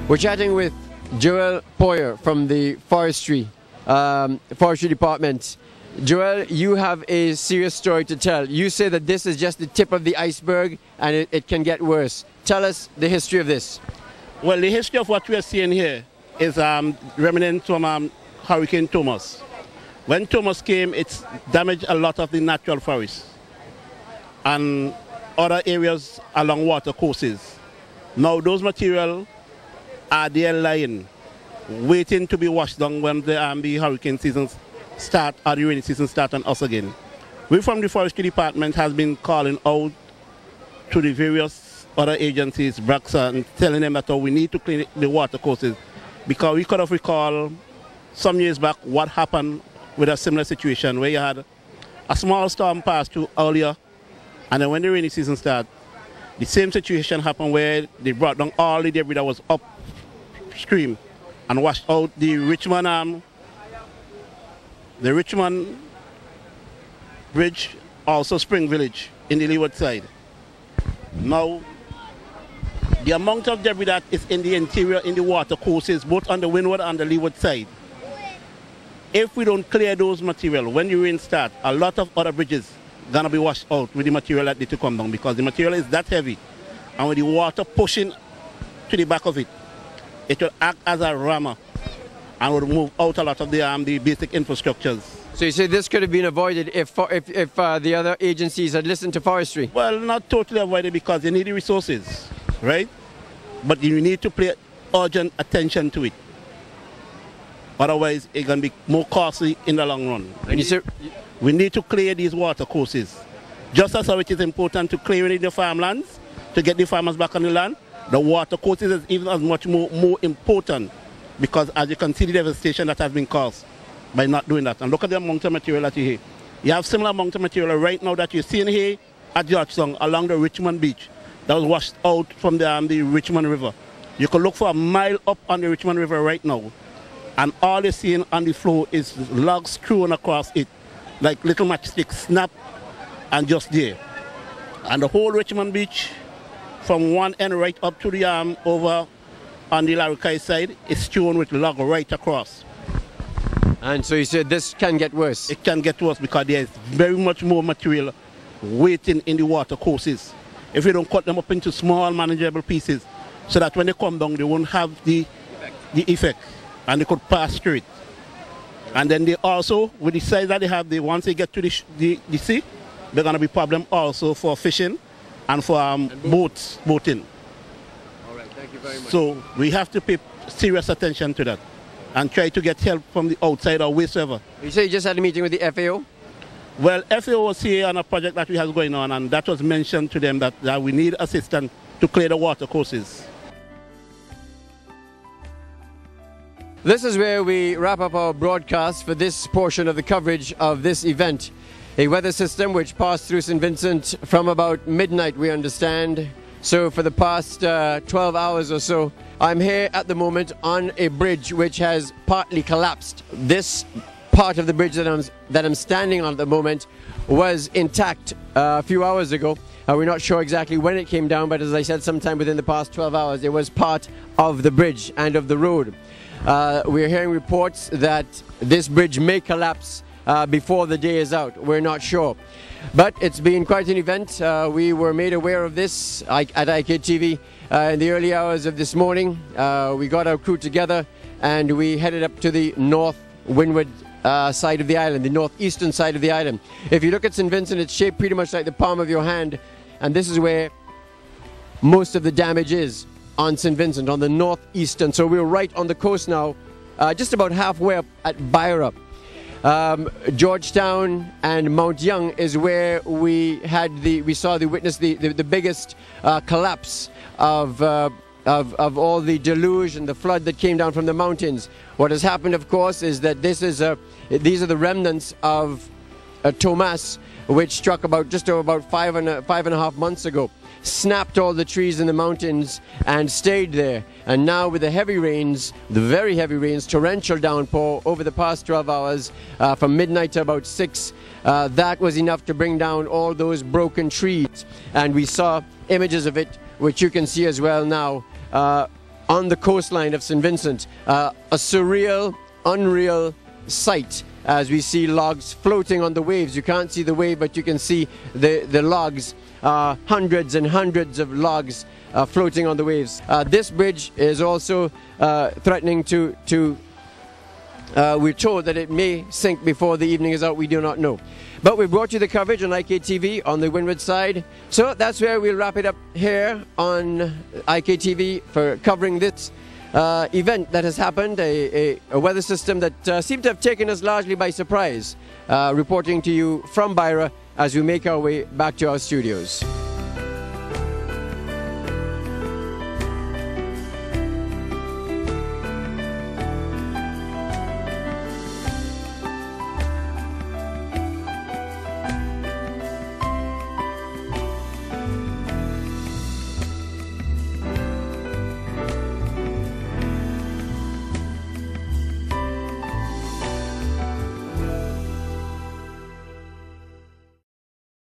We're chatting with Joel Poyer from the Forestry Department. Joel, you have a serious story to tell. You say that this is just the tip of the iceberg and it can get worse. Tell us the history of this. Well, the history of what we are seeing here is remnant from Hurricane Thomas. When Thomas came, it's damaged a lot of the natural forests and other areas along water courses. Now those materials are there lying, waiting to be washed down when the hurricane season start or the rainy season start on us again. We from the Forestry Department has been calling out to the various other agencies, BRACSA, and telling them that we need to clean the water courses, because we could have recalled some years back what happened with a similar situation where you had a small storm pass through earlier, and then when the rainy season started, the same situation happened where they brought down all the debris that was upstream and washed out the Richmond Bridge, also Spring Village in the leeward side. Now, the amount of debris that is in the interior, in the water courses, both on the windward and the leeward side, if we don't clear those materials, when the rain starts, a lot of other bridges gonna be washed out with the material that need to come down, because the material is that heavy, and with the water pushing to the back of it, it will act as a rammer and will move out a lot of the basic infrastructures. So you say this could have been avoided if the other agencies had listened to forestry? Well, not totally avoided, because they need the resources, right? But you need to pay urgent attention to it. Otherwise, it's going to be more costly in the long run. And we need to clear these water courses. Just as how it is important to clear the farmlands, to get the farmers back on the land, the water courses is even as much more important, because as you can see the devastation that has been caused by not doing that. And look at the amount of material that you hear. You have similar amount of material right now that you're seeing here at Georgetown along the Richmond Beach that was washed out from the Richmond River. You can look for a mile up on the Richmond River right now, and all you're seeing on the floor is logs strewn across it, like little matchsticks snap and just there. And the whole Richmond Beach, from one end right up to the over on the Larry side, is strewn with log right across. And so you said this can get worse? It can get worse, because there is very much more material waiting in the water courses. If you don't cut them up into small manageable pieces, so that when they come down, they won't have the effect, and they could pass through it. And then they also, with the size that they have, once they get to the sea, they're going to be problem also for fishing and for boating. All right, thank you very much. So we have to pay serious attention to that and try to get help from the outside or wheresoever. You say you just had a meeting with the FAO? Well, FAO was here on a project that we have going on, and that was mentioned to them that we need assistance to clear the water courses. This is where we wrap up our broadcast for this portion of the coverage of this event. A weather system which passed through St. Vincent from about midnight, we understand. So for the past 12 hours or so, I'm here at the moment on a bridge which has partly collapsed. This part of the bridge that I'm standing on at the moment was intact a few hours ago. We're not sure exactly when it came down, but as I said, sometime within the past 12 hours, it was part of the bridge and of the road. We're hearing reports that this bridge may collapse before the day is out. We're not sure. But it's been quite an event. We were made aware of this at IKTV in the early hours of this morning. We got our crew together and we headed up to the north windward side of the island, the northeastern side of the island. If you look at St. Vincent, it's shaped pretty much like the palm of your hand, and this is where most of the damage is, on St. Vincent, on the northeastern. So we're right on the coast now, just about halfway up at Byra. Georgetown and Mount Young is where we witnessed the biggest collapse of all the deluge and the flood that came down from the mountains. What has happened, of course, is that these are the remnants of Thomas, which struck just about five and a half months ago. Snapped all the trees in the mountains and stayed there. And now with the heavy rains, the very heavy rains, torrential downpour over the past 12 hours, from midnight to about 6, that was enough to bring down all those broken trees. And we saw images of it, which you can see as well now. on the coastline of St. Vincent. A surreal, unreal sight as we see logs floating on the waves. You can't see the wave, but you can see the logs, hundreds and hundreds of logs floating on the waves. This bridge is also threatening to we're told that it may sink before the evening is out. We do not know. But we brought you the coverage on IKTV on the windward side. So that's where we'll wrap it up here on IKTV for covering this event that has happened, a weather system that seemed to have taken us largely by surprise. Reporting to you from Beira as we make our way back to our studios.